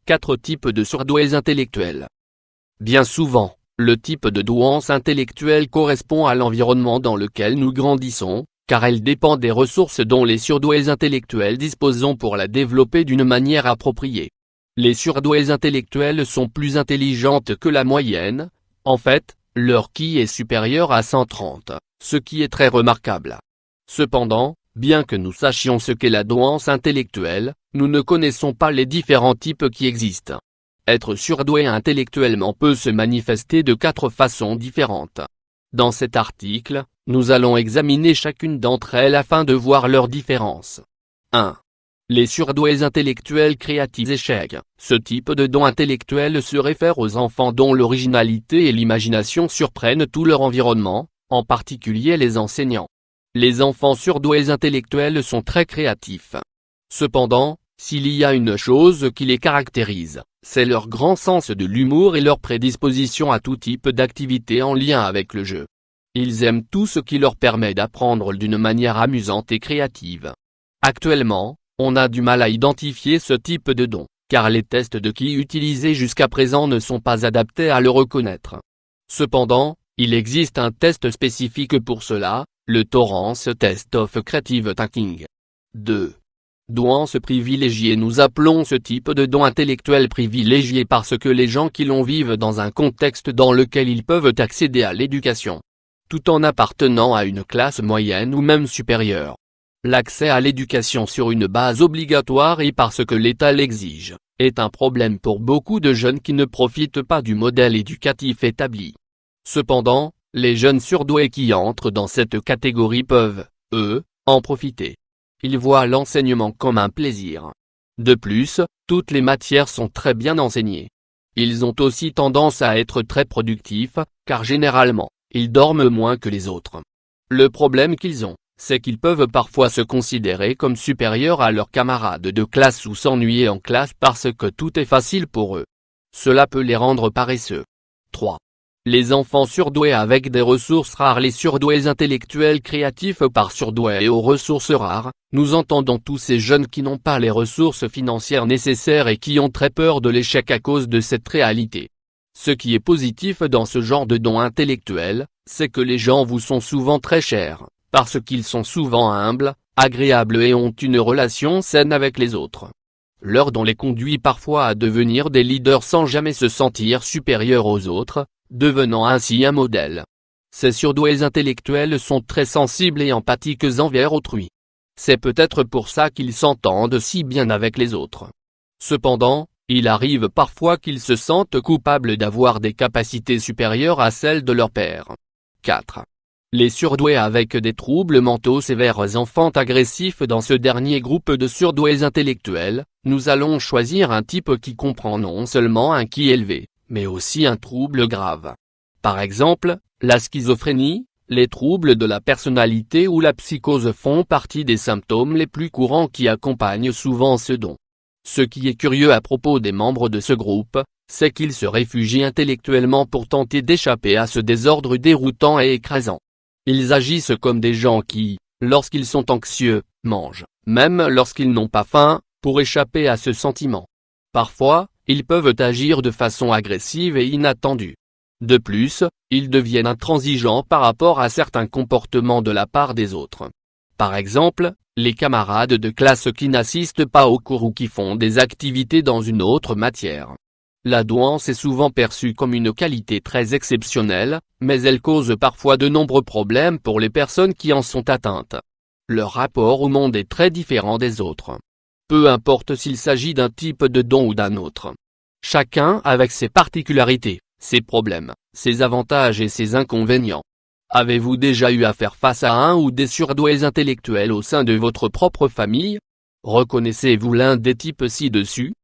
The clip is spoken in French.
4 types de surdoués intellectuels. Bien souvent, le type de douance intellectuelle correspond à l'environnement dans lequel nous grandissons, car elle dépend des ressources dont les surdoués intellectuels disposent pour la développer d'une manière appropriée. Les surdoués intellectuels sont plus intelligentes que la moyenne, en fait, leur QI est supérieur à 130, ce qui est très remarquable. Cependant, bien que nous sachions ce qu'est la douance intellectuelle, nous ne connaissons pas les différents types qui existent. Être surdoué intellectuellement peut se manifester de 4 façons différentes. Dans cet article, nous allons examiner chacune d'entre elles afin de voir leurs différences. 1. Les surdoués intellectuels créatifs échec. Ce type de don intellectuel se réfère aux enfants dont l'originalité et l'imagination surprennent tout leur environnement, en particulier les enseignants. Les enfants surdoués intellectuels sont très créatifs. Cependant, s'il y a une chose qui les caractérise, c'est leur grand sens de l'humour et leur prédisposition à tout type d'activité en lien avec le jeu. Ils aiment tout ce qui leur permet d'apprendre d'une manière amusante et créative. Actuellement, on a du mal à identifier ce type de don, car les tests de QI utilisés jusqu'à présent ne sont pas adaptés à le reconnaître. Cependant, il existe un test spécifique pour cela, le Torrance Test of Creative Thinking. 2. Douance privilégiée. Nous appelons ce type de don intellectuel privilégié parce que les gens qui l'ont vivent dans un contexte dans lequel ils peuvent accéder à l'éducation, tout en appartenant à une classe moyenne ou même supérieure. L'accès à l'éducation sur une base obligatoire et parce que l'État l'exige, est un problème pour beaucoup de jeunes qui ne profitent pas du modèle éducatif établi. Cependant, les jeunes surdoués qui entrent dans cette catégorie peuvent, eux, en profiter. Ils voient l'enseignement comme un plaisir. De plus, toutes les matières sont très bien enseignées. Ils ont aussi tendance à être très productifs, car généralement, ils dorment moins que les autres. Le problème qu'ils ont, c'est qu'ils peuvent parfois se considérer comme supérieurs à leurs camarades de classe ou s'ennuyer en classe parce que tout est facile pour eux. Cela peut les rendre paresseux. 3. Les enfants surdoués avec des ressources rares. Les surdoués intellectuels créatifs. Par surdoués et aux ressources rares, nous entendons tous ces jeunes qui n'ont pas les ressources financières nécessaires et qui ont très peur de l'échec à cause de cette réalité. Ce qui est positif dans ce genre de don intellectuel, c'est que les gens vous sont souvent très chers, parce qu'ils sont souvent humbles, agréables et ont une relation saine avec les autres. Leur don les conduit parfois à devenir des leaders sans jamais se sentir supérieurs aux autres, devenant ainsi un modèle. Ces surdoués intellectuels sont très sensibles et empathiques envers autrui. C'est peut-être pour ça qu'ils s'entendent si bien avec les autres. Cependant, il arrive parfois qu'ils se sentent coupables d'avoir des capacités supérieures à celles de leur père. 4. Les surdoués avec des troubles mentaux sévères. Enfants agressifs. Dans ce dernier groupe de surdoués intellectuels, nous allons choisir un type qui comprend non seulement un QI élevé, mais aussi un trouble grave. Par exemple, la schizophrénie, les troubles de la personnalité ou la psychose font partie des symptômes les plus courants qui accompagnent souvent ce don. Ce qui est curieux à propos des membres de ce groupe, c'est qu'ils se réfugient intellectuellement pour tenter d'échapper à ce désordre déroutant et écrasant. Ils agissent comme des gens qui, lorsqu'ils sont anxieux, mangent, même lorsqu'ils n'ont pas faim, pour échapper à ce sentiment. Parfois, ils peuvent agir de façon agressive et inattendue. De plus, ils deviennent intransigeants par rapport à certains comportements de la part des autres. Par exemple, les camarades de classe qui n'assistent pas au cours ou qui font des activités dans une autre matière. La douance est souvent perçue comme une qualité très exceptionnelle, mais elle cause parfois de nombreux problèmes pour les personnes qui en sont atteintes. Leur rapport au monde est très différent des autres. Peu importe s'il s'agit d'un type de don ou d'un autre. Chacun avec ses particularités, ses problèmes, ses avantages et ses inconvénients. Avez-vous déjà eu à faire face à un ou des surdoués intellectuels au sein de votre propre famille? Reconnaissez-vous l'un des types ci-dessus?